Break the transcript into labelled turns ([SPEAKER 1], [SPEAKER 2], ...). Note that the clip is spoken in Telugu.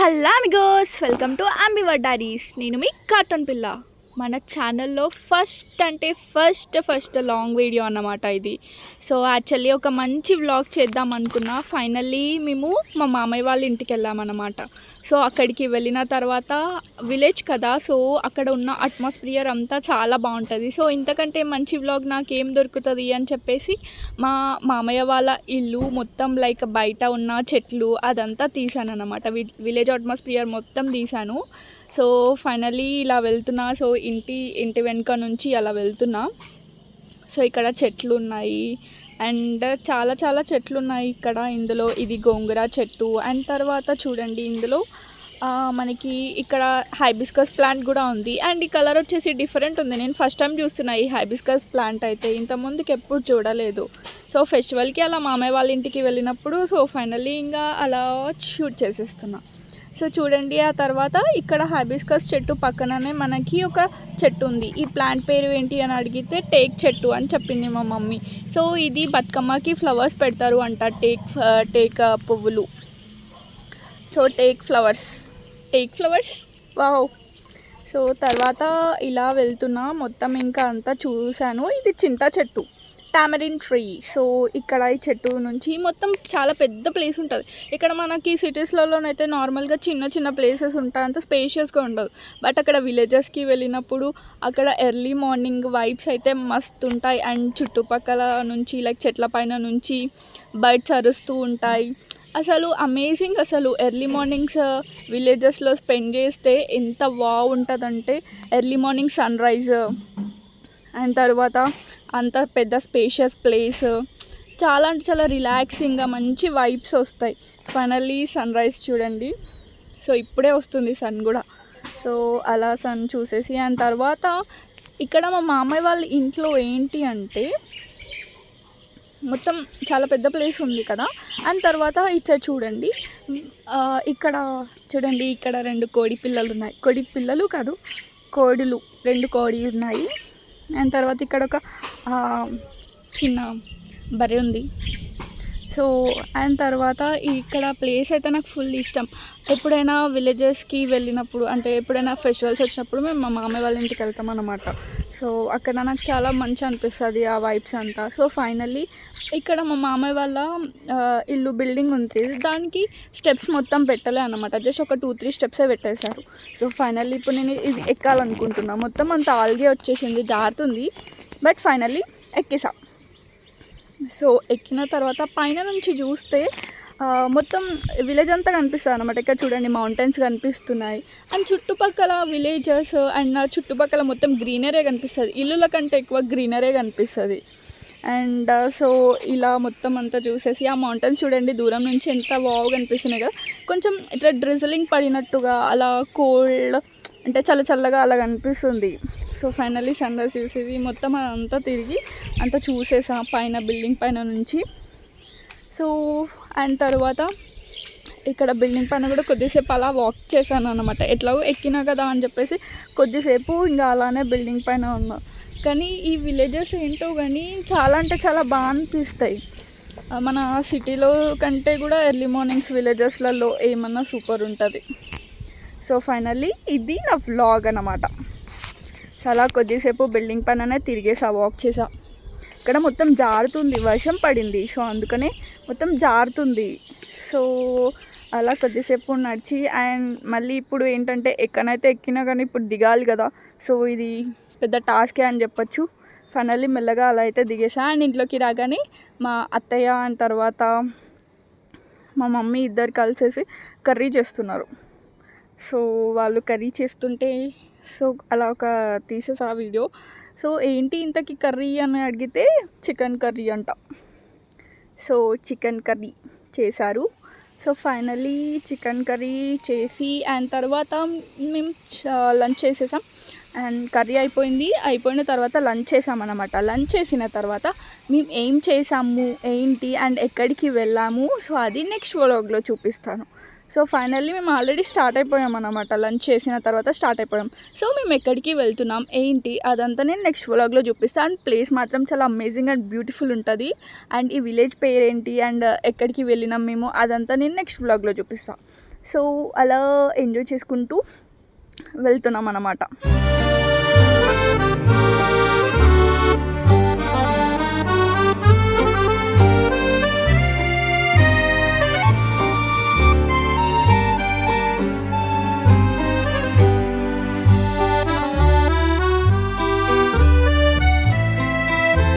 [SPEAKER 1] Hello amigos, welcome to ambivert daddies. నేను మీ కార్టూన్ పిల్ల. మన ఛానల్లో ఫస్ట్ లాంగ్ వీడియో అన్నమాట ఇది. సో యాక్చువల్లీ ఒక మంచి వ్లాగ్ చేద్దాం అనుకున్నా. ఫైనల్లీ మేము మా మామయ్య వాళ్ళ ఇంటికి వెళ్ళామన్నమాట. సో అక్కడికి వెళ్ళిన తర్వాత విలేజ్ కదా, సో అక్కడ ఉన్న అట్మాస్ఫియర్ అంతా చాలా బాగుంటుంది. సో ఇంతకంటే మంచి వ్లాగ్ నాకేం దొరుకుతుంది అని చెప్పేసి మా మామయ్య వాళ్ళ ఇల్లు మొత్తం లైక్ బయట ఉన్న చెట్లు అదంతా తీసాను అన్నమాట. విలేజ్ అట్మాస్ఫియర్ మొత్తం తీసాను. సో ఫైనల్లీ ఇలా వెళ్తున్నా. సో ఇంటి వెనుక నుంచి అలా వెళ్తున్నా. సో ఇక్కడ చెట్లు ఉన్నాయి అండ్ చాలా చెట్లు ఉన్నాయి ఇక్కడ. ఇందులో ఇది గోంగూర చెట్టు అండ్ తర్వాత చూడండి ఇందులో మనకి ఇక్కడ హైబిస్కస్ ప్లాంట్ కూడా ఉంది. అండ్ ఈ కలర్ వచ్చేసి డిఫరెంట్ ఉంది. నేను ఫస్ట్ టైం చూస్తున్నా ఈ హైబిస్కస్ ప్లాంట్ అయితే, ఇంతకుముందుకు ఎప్పుడు చూడలేదు. సో ఫెస్టివల్కి అలా మామయ్య వాళ్ళ ఇంటికి వెళ్ళినప్పుడు సో ఫైనల్లీ ఇంకా అలా షూట్ చేసేస్తున్నా. సో చూడండి, ఆ తర్వాత ఇక్కడ హైబిస్కస్ చెట్టు పక్కననే మనకి ఒక చెట్టు ఉంది. ఈ ప్లాంట్ పేరు ఏంటి అని అడిగితే టేక్ చెట్టు అని చెప్పింది మా మమ్మీ. సో ఇది బతుకమ్మకి ఫ్లవర్స్ పెడతారు అంట, టేక్ పువ్వులు. So take flowers wow. So తర్వాత ఇలా వెళ్తున్నా, మొత్తం ఇంకా అంతా చూశాను. ఇది చింత చెట్టు, టామరిన్ ట్రీ. సో ఇక్కడ ఈ చెట్టు నుంచి మొత్తం చాలా పెద్ద ప్లేస్ ఉంటుంది. ఇక్కడ మనకి సిటీస్లలోనైతే నార్మల్గా చిన్న ప్లేసెస్ ఉంటాయి, అంత స్పేషియస్గా ఉండదు. బట్ అక్కడ విలేజెస్కి వెళ్ళినప్పుడు అక్కడ ఎర్లీ మార్నింగ్ వైబ్స్ అయితే మస్తు ఉంటాయి. అండ్ చుట్టుపక్కల నుంచి లైక్ చెట్ల పైన నుంచి బర్డ్స్ అరుస్తూ ఉంటాయి. అసలు అమేజింగ్. అసలు ఎర్లీ మార్నింగ్స్ విలేజెస్లో స్పెండ్ చేస్తే ఎంత బాగుంటుందంటే, early morning sunrise and తర్వాత అంత పెద్ద స్పేషియస్ ప్లేస్, చాలా అంటే చాలా రిలాక్సింగ్గా మంచి వైబ్స్ వస్తాయి. ఫైనల్లీ సన్ రైజ్ చూడండి. సో ఇప్పుడే వస్తుంది సన్ కూడా. సో అలా సన్ చూసేసి అండ్ తర్వాత ఇక్కడ మా మామయ్య వాళ్ళ ఇంట్లో ఏంటి అంటే మొత్తం చాలా పెద్ద ప్లేస్ ఉంది కదా. అండ్ తర్వాత ఇచ్చా చూడండి, ఇక్కడ చూడండి, ఇక్కడ 2 కోడి పిల్లలు ఉన్నాయి. కోడులు 2 కోడి ఉన్నాయి. అండ్ తర్వాత ఇక్కడ ఒక చిన్న బర్రె ఉంది. సో అండ్ తర్వాత ఇక్కడ ప్లేస్ అయితే నాకు ఫుల్ ఇష్టం. ఎప్పుడైనా విలేజెస్కి వెళ్ళినప్పుడు అంటే ఎప్పుడైనా ఫెస్టివల్స్ వచ్చినప్పుడు మేము మా మామయ్య వాళ్ళ ఇంటికి వెళ్తాం అన్నమాట. సో అక్కడ నాకు చాలా మంచి అనిపిస్తుంది ఆ వైబ్స్ అంతా. సో ఫైనల్లీ ఇక్కడ మా మామయ్య వాళ్ళ ఇల్లు బిల్డింగ్ ఉంది, దానికి స్టెప్స్ మొత్తం పెట్టలే అన్నమాట. జస్ట్ ఒక 2-3 స్టెప్సే పెట్టేశారు. సో ఫైనల్లీ ఇప్పుడు నేను ఇది ఎక్కాలనుకుంటున్నా. మొత్తం అంత ఆల్గే వచ్చేసింది, జారుతుంది. బట్ ఫైనల్లీ ఎక్కేసా. సో ఎక్కిన తర్వాత పైన నుంచి చూస్తే మొత్తం విలేజ్ అంతా కనిపిస్తుంది అనమాట. ఇక్కడ చూడండి మౌంటైన్స్ కనిపిస్తున్నాయి అండ్ చుట్టుపక్కల విలేజెస్ అండ్ చుట్టుపక్కల మొత్తం గ్రీనరీ కనిపిస్తుంది. ఇల్లుల కంటే ఎక్కువ గ్రీనరీ కనిపిస్తుంది. అండ్ సో ఇలా మొత్తం అంతా చూసేసి ఆ మౌంటైన్స్ చూడండి దూరం నుంచి ఎంత బాగా కనిపిస్తున్నాయి కదా. కొంచెం ఇట్లా డ్రిజలింగ్ పడినట్టుగా అలా కోల్డ్ అంటే చల్లగా అలా కనిపిస్తుంది. సో ఫైనల్లీ సన్ రైజ్ చూసేది మొత్తం అంతా తిరిగి అంతా చూసేసా పైన బిల్డింగ్ పైన నుంచి. సో అండ్ తర్వాత ఇక్కడ బిల్డింగ్ పైన కూడా కొద్దిసేపు అలా వాక్ చేశాను అన్నమాట. ఎట్లాగో ఎక్కినా కదా అని చెప్పేసి కొద్దిసేపు ఇంకా అలానే బిల్డింగ్ పైన ఉన్నా. కానీ ఈ విలేజెస్ ఏంటో కానీ చాలా అంటే చాలా బాగా అనిపిస్తాయి. మన సిటీలో కంటే కూడా ఎర్లీ మార్నింగ్స్ విలేజెస్లలో ఏమన్నా సూపర్ ఉంటుంది. సో ఫైనల్లీ ఇది నా వ్లాగ్ అన్నమాట. చాలా కొద్దిసేపు బిల్డింగ్ పైననే తిరిగేసా, వాక్ చేసా. ఇక్కడ మొత్తం జారుతుంది, వర్షం పడింది. సో అందుకనే మొత్తం జారుతుంది. సో అలా కొద్దిసేపు నడిచి అండ్ మళ్ళీ ఇప్పుడు ఏంటంటే ఎక్కడైతే ఎక్కినా కానీ ఇప్పుడు దిగాలి కదా. సో ఇది పెద్ద టాస్కే అని చెప్పచ్చు. ఫైనల్లీ మెల్లగా అలా అయితే దిగేసా. అండ్ ఇంట్లోకి రాగానే మా అత్తయ్య అండ్ తర్వాత మా మమ్మీ ఇద్దరు కలిసేసి కర్రీ చేస్తున్నారు. సో వాళ్ళు కర్రీ చేస్తుంటే సో అలా ఒక తీసేసా వీడియో. సో ఏంటి ఇంతకీ కర్రీ అని అడిగితే చికెన్ కర్రీ అంట. సో చికెన్ కర్రీ చేశారు. సో ఫైనల్లీ చికెన్ కర్రీ చేసి అండ్ తర్వాత మేము లంచ్ చేసేసాం. అండ్ కర్రీ అయిపోయిన తర్వాత లంచ్ చేసామన్నమాట. లంచ్ చేసిన తర్వాత మేము ఏం చేసాము ఏంటి అండ్ ఎక్కడికి వెళ్ళాము సో అది నెక్స్ట్ వ్లాగ్లో చూపిస్తాను. సో ఫైనల్లీ మేము ఆల్రెడీ స్టార్ట్ అయిపోయాం అన్నమాట. లంచ్ చేసిన తర్వాత స్టార్ట్ అయిపోయాం. సో మేము ఎక్కడికి వెళ్తున్నాం ఏంటి అదంతా నేను నెక్స్ట్ వ్లాగ్లో చూపిస్తాను. అండ్ ప్లేస్ మాత్రం చాలా అమేజింగ్ అండ్ బ్యూటిఫుల్ ఉంటుంది. అండ్ ఈ విలేజ్ పేరు ఏంటి అండ్ ఎక్కడికి వెళ్ళినాం మేము అదంతా నేను నెక్స్ట్ వ్లాగ్లో చూపిస్తాను. సో అలా ఎంజాయ్ చేసుకుంటూ వెళ్తున్నాం అన్నమాట.